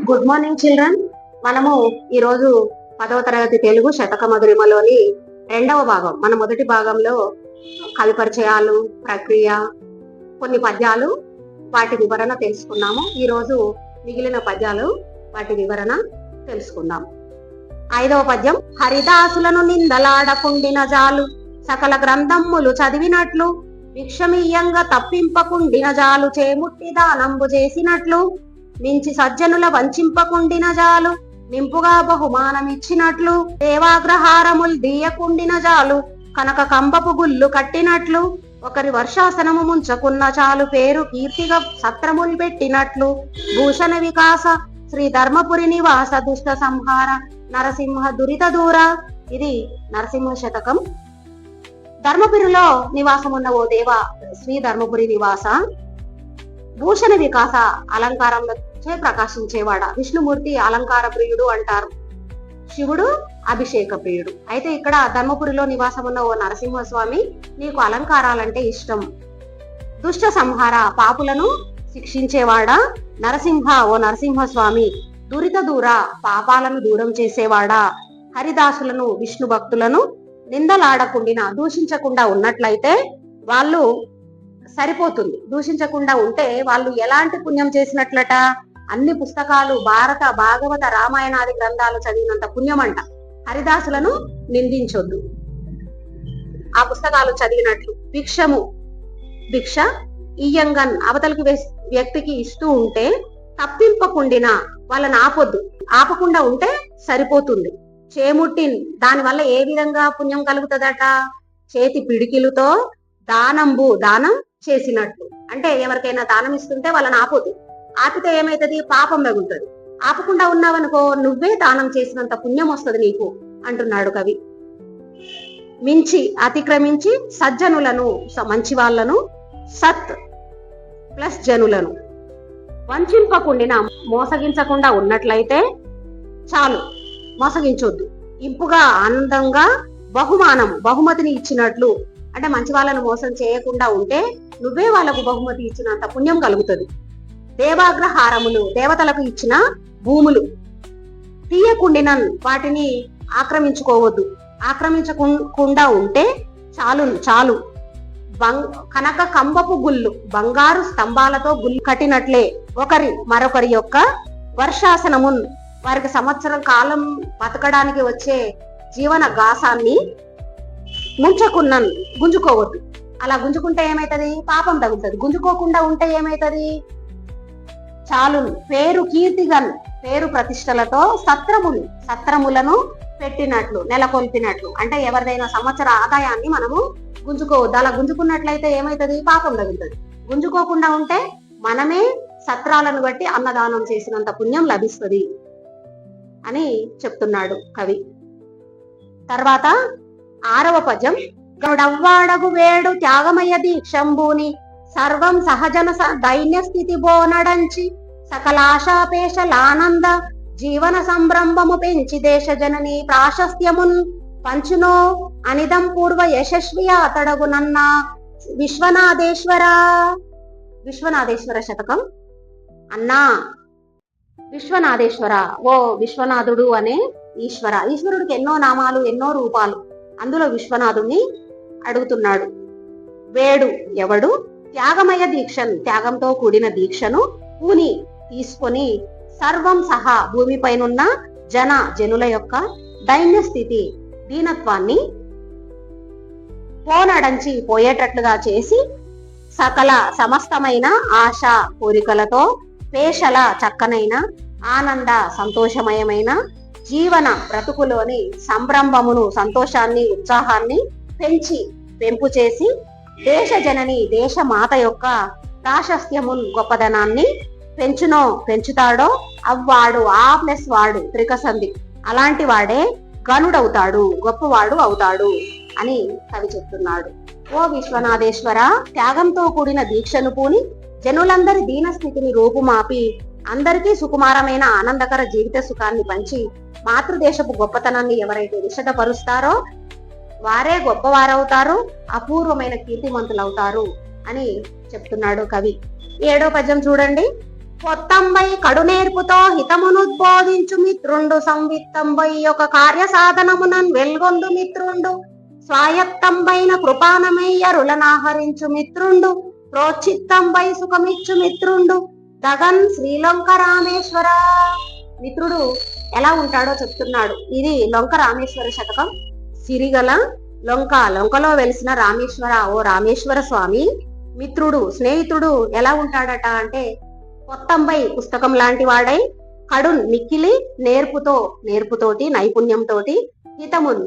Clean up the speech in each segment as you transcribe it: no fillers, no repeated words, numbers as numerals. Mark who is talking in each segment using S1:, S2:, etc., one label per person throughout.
S1: Good morning children. మనము ఈరోజు 10వ తరగతి తెలుగు శతక మధురిమలోని 2వ భాగం, మన మొదటి భాగంలో కవి పరిచయాలు, ప్రక్రియ, కొన్ని పద్యాలు, వాటి వివరణ తెలుసుకున్నాము. ఈరోజు మిగిలిన పద్యాలు, వాటి వివరణ తెలుసుకుందాం. 5వ పద్యం. హరిదాసులను నిందలాడకుండిన జాలు, సకల గ్రంథములు చదివినట్లు, భిక్షమీయంగా తప్పింపకుండిన జాలు, చేముట్టి దానంబు చేసినట్లు, మించి సజ్జనుల వంచింపకుండిన జాలు, నింపుగా బహుమానమిచ్చినట్లు, దేవాగ్రహారముల్ దీయకుండిన జాలు, కనక కంబపు గుళ్ళు కట్టినట్లు, ఒకరి వర్షాసనము ముంచకున్న చాలు, పేరు కీర్తిగా సత్రములు పెట్టినట్లు, భూషణ వికాస శ్రీ ధర్మపురి నివాస, దుష్ట సంహార నరసింహ దురిత దూర. ఇది నరసింహ శతకం. ధర్మపురిలో నివాసమున్న ఓ దేవ శ్రీ ధర్మపురి నివాస, భూషణ వికాస అలంకారంలో ప్రకాశించేవాడ. విష్ణుమూర్తి అలంకార ప్రియుడు అంటారు, శివుడు అభిషేక ప్రియుడు. అయితే ఇక్కడ ధర్మపురిలో నివాసం ఉన్న ఓ నరసింహస్వామి, నీకు అలంకారాలంటే ఇష్టం. దుష్ట సంహార పాపులను శిక్షించేవాడా నరసింహ, ఓ నరసింహస్వామి. దురిత దూర పాపాలను దూరం చేసేవాడా. హరిదాసులను, విష్ణు భక్తులను నిందలాడకుండా, దూషించకుండా ఉన్నట్లయితే వాళ్ళు సరిపోతుంది. దూషించకుండా ఉంటే వాళ్ళు ఎలాంటి పుణ్యం చేసినట్లట? అన్ని పుస్తకాలు, భారత, భాగవత, రామాయణాది గ్రంథాలు చదివినంత పుణ్యం అంట. హరిదాసులను నిందించొద్దు, ఆ పుస్తకాలు చదివినట్లు. భిక్ష ఇయ్యంగన్ అవతలికి వ్యక్తికి ఇస్తూ ఉంటే తప్పింపకుండిన వాళ్ళని ఆపొద్దు, ఆపకుండా ఉంటే సరిపోతుంది. చేముట్టిన్ దానివల్ల ఏ విధంగా పుణ్యం కలుగుతుందట? చేతి పిడికిలతో దానం చేసినట్లు. అంటే ఎవరికైనా దానం ఇస్తుంటే వాళ్ళని ఆపొద్దు, ఆపితే ఏమైతుంది? పాపం తగులుతుంది. ఆపకుండా ఉన్నావనుకో, నువ్వే దానం చేసినంత పుణ్యం వస్తుంది నీకు అంటున్నాడు కవి. మించి అతిక్రమించి సజ్జనులను, మంచి వాళ్ళను, సత్ ప్లస్ జనులను వంచింపకుండిన, మోసగించకుండా ఉన్నట్లయితే చాలు, మోసగించొద్దు. ఇంపుగా ఆనందంగా బహుమతిని ఇచ్చినట్లు, అంటే మంచి వాళ్ళను మోసం చేయకుండా ఉంటే నువ్వే వాళ్ళకు బహుమతి ఇచ్చినంత పుణ్యం కలుగుతుంది. దేవాగ్రహారములు దేవతలకు ఇచ్చిన భూములు, తీయకుండిన వాటిని ఆక్రమించుకోవద్దు, ఆక్రమించకుండా ఉంటే చాలు. కనక కంబపు గుళ్ళు, బంగారు స్తంభాలతో గుళ్ళు కట్టినట్లే, మరొకరి యొక్క వర్షాసనమున్, వారికి సంవత్సరం కాలం బతకడానికి వచ్చే జీవన గాసాన్ని గుంజుకోవద్దు. అలా గుంజుకుంటే ఏమైతుంది? పాపం తగులుతుంది. గుంజుకోకుండా ఉంటే ఏమైతుంది? చాలు. పేరు కీర్తిగన్, పేరు ప్రతిష్టలతో సత్రములను పెట్టినట్లు, నెలకొల్పినట్లు. అంటే ఎవరిదైనా సంవత్సర ఆదాయాన్ని మనము గుంజుకోవద్దు. అలా గుంజుకున్నట్లయితే ఏమైతుంది? పాపం తగులుతుంది. గుంజుకోకుండా ఉంటే మనమే సత్రాలను బట్టి అన్నదానం చేసినంత పుణ్యం లభిస్తుంది అని చెప్తున్నాడు కవి. తర్వాత 6వ పద్యం. గౌడవ్వాడగు వేడు త్యాగమయ దీక్షంబూని, సర్వం సహజన దైన్య స్థితి బోనడంచి, సకలాశాపేశలానంద జీవన సంభ్రంభము పెంచి, దేశ జనని ప్రాశస్త్యమున్ పంచునో అనిదం పూర్వ యశస్వి అతడగునన్న విశ్వనాథేశ్వర. విశ్వనాథేశ్వర శతకం. అన్నా విశ్వనాథేశ్వర, ఓ విశ్వనాథుడు అనే ఈశ్వరుడికి ఎన్నో నామాలు, ఎన్నో రూపాలు. అందులో విశ్వనాథుణ్ణి అడుగుతున్నాడు. వేడు ఎవడు? త్యాగమయ దీక్షను, త్యాగంతో కూడిన దీక్షను పూని తీసుకొని, సర్వం సహా భూమిపైనున్న జనుల యొక్క దైన్య స్థితి, దీనత్వాన్ని పోయేటట్లుగా చేసి, సకల సమస్తమైన ఆశ కోరికలతో, పేషల చక్కనైన, ఆనంద సంతోషమయమైన జీవన బ్రతుకులోని సంభ్రమమును, సంతోషాన్ని, ఉత్సాహాన్ని పెంపు చేసి, దేశ జనని దేశమాత యొక్క ప్రాశస్త్యమున్ గొప్పదనాన్ని పెంచుతాడో అవ్వాడు, ఆ ప్లస్ వాడు త్రికసంధి, అలాంటి వాడే గనుడవుతాడు, గొప్పవాడు అవుతాడు అని కవి చెప్తున్నాడు. ఓ విశ్వనాథేశ్వర, త్యాగంతో కూడిన దీక్షను పూని జనులందరి దీనస్థితిని రూపుమాపి, అందరికీ సుకుమారమైన ఆనందకర జీవిత సుఖాన్ని పంచి, మాతృదేశపు గొప్పతనాన్ని ఎవరైతే విశదపరుస్తారో వారే గొప్పవారవుతారు, అపూర్వమైన కీర్తిమంతులవుతారు అని చెప్తున్నాడు కవి. 7వ పద్యం చూడండి. పొత్తంబై కడునేర్పుతో హితమునుద్బోధించు మిత్రుండు సంవిత్తంబై ఒక కార్య సాధనమునన్ వెల్గొందు మిత్రుండు స్వాయత్తంబైన కృపానమయ్యరులనాహరించు మిత్రుండు ప్రోచిత్తంబై సుఖమిచ్చు మిత్రుండు దగన్ శ్రీలంక రామేశ్వర. మిత్రుడు ఎలా ఉంటాడో చెప్తున్నాడు. ఇది లొంక రామేశ్వర శతకం. సిరిగల లొంకలో వెలిసిన రామేశ్వర, ఓ రామేశ్వర స్వామి, మిత్రుడు స్నేహితుడు ఎలా ఉంటాడట అంటే పొత్తంబై పుస్తకం లాంటి వాడై, కడున్ మిక్కిలి నేర్పుతోటి నైపుణ్యంతో, హితమున్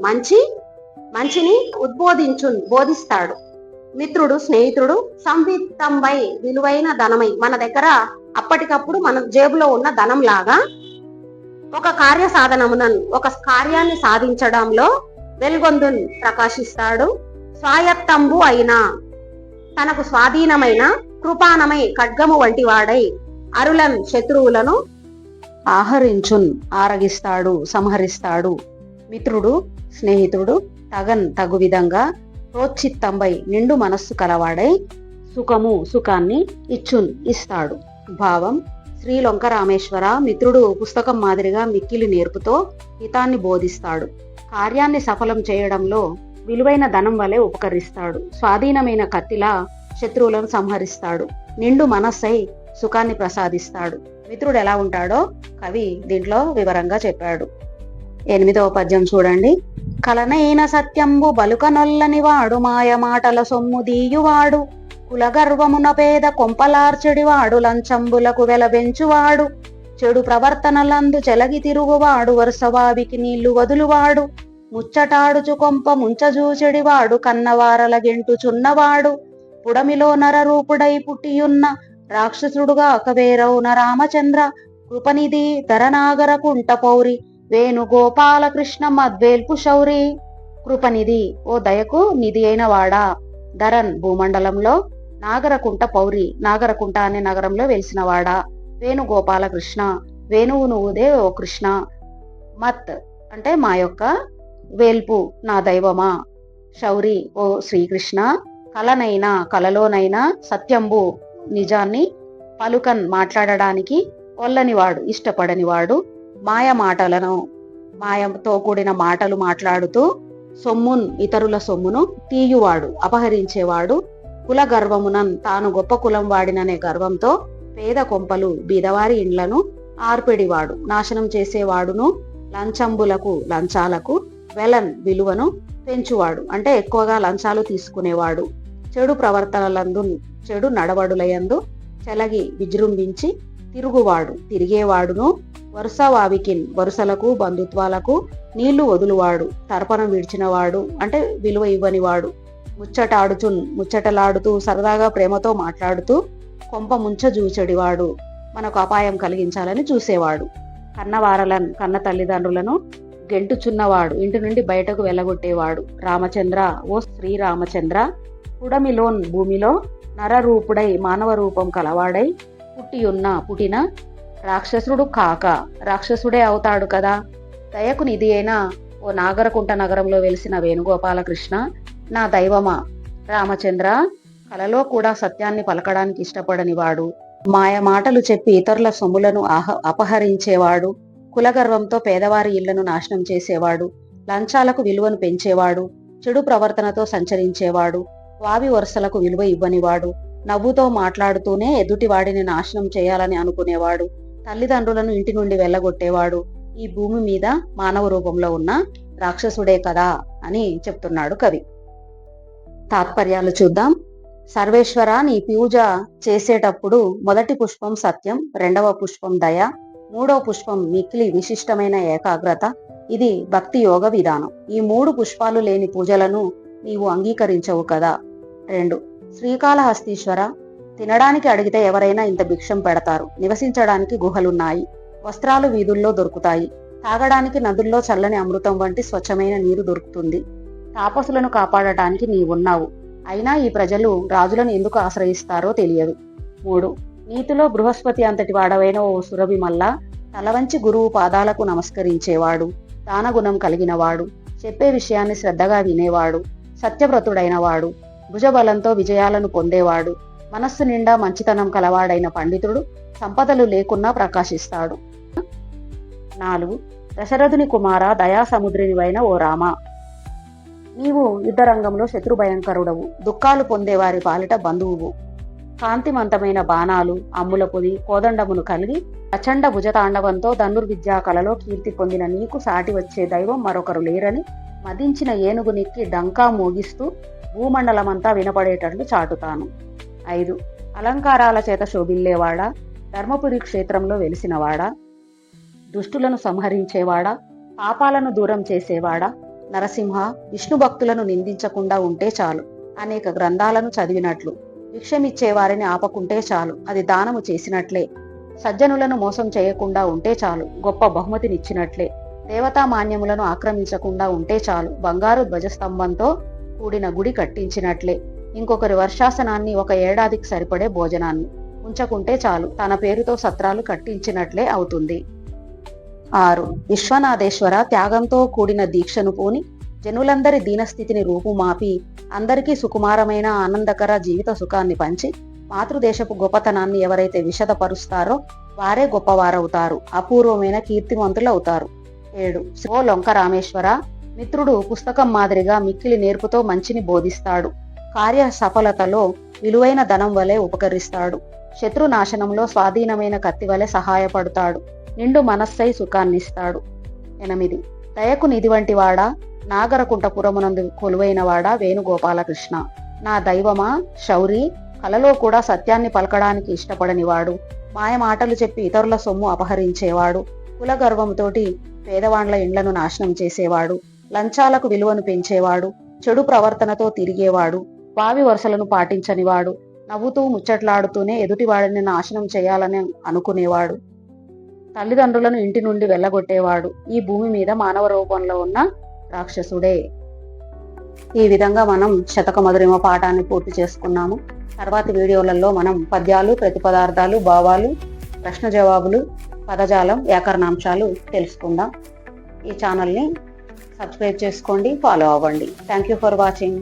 S1: మంచిని బోధిస్తాడు. మిత్రుడు స్నేహితుడు సంవిత్తంబై విలువైన ధనమై, మన దగ్గర అప్పటికప్పుడు మన జేబులో ఉన్న ధనం లాగా ఒక కార్య సాధనమునన్ ఒక కార్యాన్ని సాధించడంలో వెల్గొందున్ ప్రకాశిస్తాడు. స్వాయత్తంబు అయినా తనకు స్వాధీనమైన కృపానమై ఖడ్గము వంటి వాడై అరులన్ శత్రువులను ఆరగిస్తాడు, సంహరిస్తాడు. మిత్రుడు స్నేహితుడు తగు విధంగా ప్రోచిత్తంబై నిండు మనస్సు కలవాడై సుఖాన్ని ఇస్తాడు. భావం: శ్రీలొంక రామేశ్వర, మిత్రుడు పుస్తకం మాదిరిగా మిక్కిలి నేర్పుతో హితాన్ని బోధిస్తాడు. కార్యాన్ని సఫలం చేయడంలో విలువైన ధనం వలె ఉపకరిస్తాడు. స్వాధీనమైన కత్తిలా శత్రువులను సంహరిస్తాడు. నిండు మనస్సై సుఖాన్ని ప్రసాదిస్తాడు. మిత్రుడు ఎలా ఉంటాడో కవి దీంట్లో వివరంగా చెప్పాడు. 8వ పద్యం చూడండి. కలనైన సత్యంబు బలుకనొల్లని వాడు, మాయ మాటల సొమ్ము దీయువాడు, కులగర్వమున పేద కొంపలార్చెడివాడు, లంచంబులకు వెలబెంచువాడు, చెడు ప్రవర్తనలందు చెలగి తిరుగువాడు, వరుసవావికి నీళ్లు వదులువాడు, ముచ్చటాడుచు కొంప ముంచజూచెడివాడు, కన్నవారల గెంటుచున్నవాడు, పుడమిలో నరరూపుడై పుట్టియున్న రాక్షసుడుగా కవేరవున రామచంద్ర, కృపనిధి ధరనాగర కుంట పౌరి, వేణుగోపాలకృష్ణ మద్వేల్పు శౌరి. కృపనిధి, ఓ దయకు నిధి అయిన వాడా, ధరన్ భూమండలంలో, నాగరకుంట పౌరి, నాగరకుంట అనే నగరంలో వెలిసినవాడా, వేణుగోపాలకృష్ణ, వేణువు నువ్వుదే ఓ కృష్ణ, మత్ అంటే మా యొక్క, వేల్పు నా దైవమా, శౌరి ఓ శ్రీకృష్ణ, కలలోనైనా సత్యంబు నిజాన్ని, పలుకన్ మాట్లాడడానికి, ఒల్లనివాడు ఇష్టపడనివాడు, మాయతో కూడిన మాటలు మాట్లాడుతూ, ఇతరుల సొమ్మును తీయువాడు అపహరించేవాడు, కుల గర్వమునన్ తాను గొప్ప కులం వాడిననే గర్వంతో పేద కొంపలు బీదవారి ఇండ్లను ఆర్పెడివాడు, నాశనం చేసేవాడును, లంచాలకు వెలన్ విలువను పెంచువాడు అంటే ఎక్కువగా లంచాలు తీసుకునేవాడు, చెడు ప్రవర్తనలందు చెడు నడవడులయందు చెలగి విజృంభించి తిరిగేవాడును, వరుసవావికిన్ వరుసలకు బంధుత్వాలకు నీళ్లు వదులువాడు, తర్పణం విడిచినవాడు అంటే విలువ ఇవ్వనివాడు, ముచ్చటలాడుతూ సరదాగా ప్రేమతో మాట్లాడుతూ కొంప ముంచజూచెడివాడు, మనకు అపాయం కలిగించాలని చూసేవాడు, కన్న తల్లిదండ్రులను గెంటుచున్నవాడు, ఇంటి నుండి బయటకు వెళ్ళగొట్టేవాడు, రామచంద్ర ఓ శ్రీరామచంద్ర, పుడమిలోన్ భూమిలో నరరూపుడై మానవ రూపం కలవాడై పుట్టిన రాక్షసుడు కాక రాక్షసుడే అవుతాడు కదా, దయకు నిధి అయిన ఓ నాగరకుంట నగరంలో వెలిసిన వేణుగోపాలకృష్ణ, నా దైవమా రామచంద్ర, కలలో కూడా సత్యాన్ని పలకడానికి ఇష్టపడనివాడు, మాయ మాటలు చెప్పి ఇతరుల సొమ్ములను అపహరించేవాడు, కులగర్వంతో పేదవారి ఇళ్లను నాశనం చేసేవాడు, లంచాలకు విలువను పెంచేవాడు, చెడు ప్రవర్తనతో సంచరించేవాడు, వావి వరుసలకు విలువ ఇవ్వనివాడు, నవ్వుతో మాట్లాడుతూనే ఎదుటివాడిని నాశనం చేయాలని అనుకునేవాడు, తల్లిదండ్రులను ఇంటి నుండి వెళ్ళగొట్టేవాడు, ఈ భూమి మీద మానవ రూపంలో ఉన్న రాక్షసుడే కదా అని చెప్తున్నాడు కవి. తాత్పర్యాలు చూద్దాం. సర్వేశ్వర, నీ పూజ చేసేటప్పుడు మొదటి పుష్పం సత్యం, రెండవ పుష్పం దయ, మూడవ పుష్పం మిక్కిలి విశిష్టమైన ఏకాగ్రత. ఇది భక్తి యోగ విధానం. ఈ 3 పుష్పాలు లేని పూజలను నీవు అంగీకరించవు కదా. 2. శ్రీకాళహస్తీశ్వర, తినడానికి అడిగితే ఎవరైనా ఇంత భిక్షం పెడతారు, నివసించడానికి గుహలున్నాయి, వస్త్రాలు వీధుల్లో దొరుకుతాయి, తాగడానికి నదుల్లో చల్లని అమృతం వంటి స్వచ్ఛమైన నీరు దొరుకుతుంది, తాపసులను కాపాడటానికి నీవున్నావు, అయినా ఈ ప్రజలు రాజులను ఎందుకు ఆశ్రయిస్తారో తెలియదు. 3. నీతిలో బృహస్పతి అంతటి వాడవైన ఓ సురభి మల్ల, తలవంచి గురువు పాదాలకు నమస్కరించేవాడు, దానగుణం కలిగినవాడు, చెప్పే విషయాన్ని శ్రద్ధగా వినేవాడు, సత్యవ్రతుడైనవాడు, భుజబలంతో విజయాలను పొందేవాడు, మనస్సు నిండా మంచితనం కలవాడైన పండితుడు, సంపదలు లేకున్నా ప్రకాశిస్తాడు. 4. దశరథుని కుమార దయాసముద్రినివైన ఓ రామ, నీవు యుద్ధరంగంలో శత్రు భయంకరుడవు, దుఃఖాలు పొందేవారి పాలిట బంధువువు. కాంతిమంతమైన బాణాలు, అమ్ముల పొది, కోదండమును కలిగి ప్రచండ భుజతాండవంతో ధనుర్విద్యా కళలో కీర్తి పొందిన నీకు సాటి వచ్చే దైవం మరొకరు లేరని మదించిన ఏనుగు నెక్కి డంకా మోగిస్తూ భూమండలమంతా వినపడేటట్లు చాటుతాను. 5. అలంకారాల చేత శోభిల్లేవాడా, ధర్మపురి క్షేత్రంలో వెలిసినవాడా, దుష్టులను సంహరించేవాడా, పాపాలను దూరం చేసేవాడా, నరసింహ, విష్ణు భక్తులను నిందించకుండా ఉంటే చాలు. అనేక గ్రంథాలను చదివినట్లు భిక్షమిచ్చే వారిని ఆపకుంటే చాలు, అది దానము చేసినట్లే. సజ్జనులను మోసం చేయకుండా ఉంటే చాలు, గొప్ప బహుమతినిచ్చినట్లే. దేవతా మాన్యములను ఆక్రమించకుండా ఉంటే చాలు, బంగారు ధ్వజస్తంభంతో కూడిన గుడి కట్టించినట్లే. ఇంకొకరి వర్షాసనాన్ని 1 ఏడాదికి సరిపడే భోజనాన్ని ఉంచకుంటే చాలు, తన పేరుతో సత్రాలు కట్టించినట్లే అవుతుంది. 6. విశ్వనాథేశ్వర, త్యాగంతో కూడిన దీక్షను పూని జనులందరి దీనస్థితిని రూపుమాపి అందరికీ సుకుమారమైన ఆనందకర జీవిత సుఖాన్ని పంచి మాతృదేశపు గొప్పతనాన్ని ఎవరైతే విషదపరుస్తారో వారే గొప్పవారవుతారు, అపూర్వమైన కీర్తిమంతులవుతారు. 7. ఓ లొంక రామేశ్వర, మిత్రుడు పుస్తకం మాదిరిగా మిక్కిలి నేర్పుతో మంచిని బోధిస్తాడు, కార్య సఫలతలో విలువైన ధనం వలె ఉపకరిస్తాడు, శత్రునాశనంలో స్వాధీనమైన కత్తి వలె సహాయపడతాడు, నిండు మనస్సై సుఖాన్నిస్తాడు. 8. దయకు నిధి వంటి వాడా, నాగరకుంటపురమునందు కొలువైనవాడా వేణుగోపాలకృష్ణ, నా దైవమా శౌరి, కలలో కూడా సత్యాన్ని పలకడానికి ఇష్టపడనివాడు, మాయమాటలు చెప్పి ఇతరుల సొమ్ము అపహరించేవాడు, కులగర్వంతోటి పేదవాండ్ల ఇండ్లను నాశనం చేసేవాడు, లంచాలకు విలువను పెంచేవాడు, చెడు ప్రవర్తనతో తిరిగేవాడు, వావి వరుసలను పాటించనివాడు, నవ్వుతూ ముచ్చట్లాడుతూనే ఎదుటివాడిని నాశనం చేయాలని అనుకునేవాడు, తల్లిదండ్రులను ఇంటి నుండి వెళ్ళగొట్టేవాడు, ఈ భూమి మీద మానవ రూపంలో ఉన్న రాక్షసుడే. ఈ విధంగా మనం శతకమధురిమ పాఠాన్ని పూర్తి చేసుకున్నాము. తర్వాతి వీడియోలలో మనం పద్యాలు, ప్రతిపదార్థాలు, భావాలు, ప్రశ్న జవాబులు, పదజాలం, వ్యాకరణాంశాలు తెలుసుకుందాం. ఈ ఛానల్ని సబ్స్క్రైబ్ చేసుకోండి, ఫాలో అవ్వండి. Thank you for watching.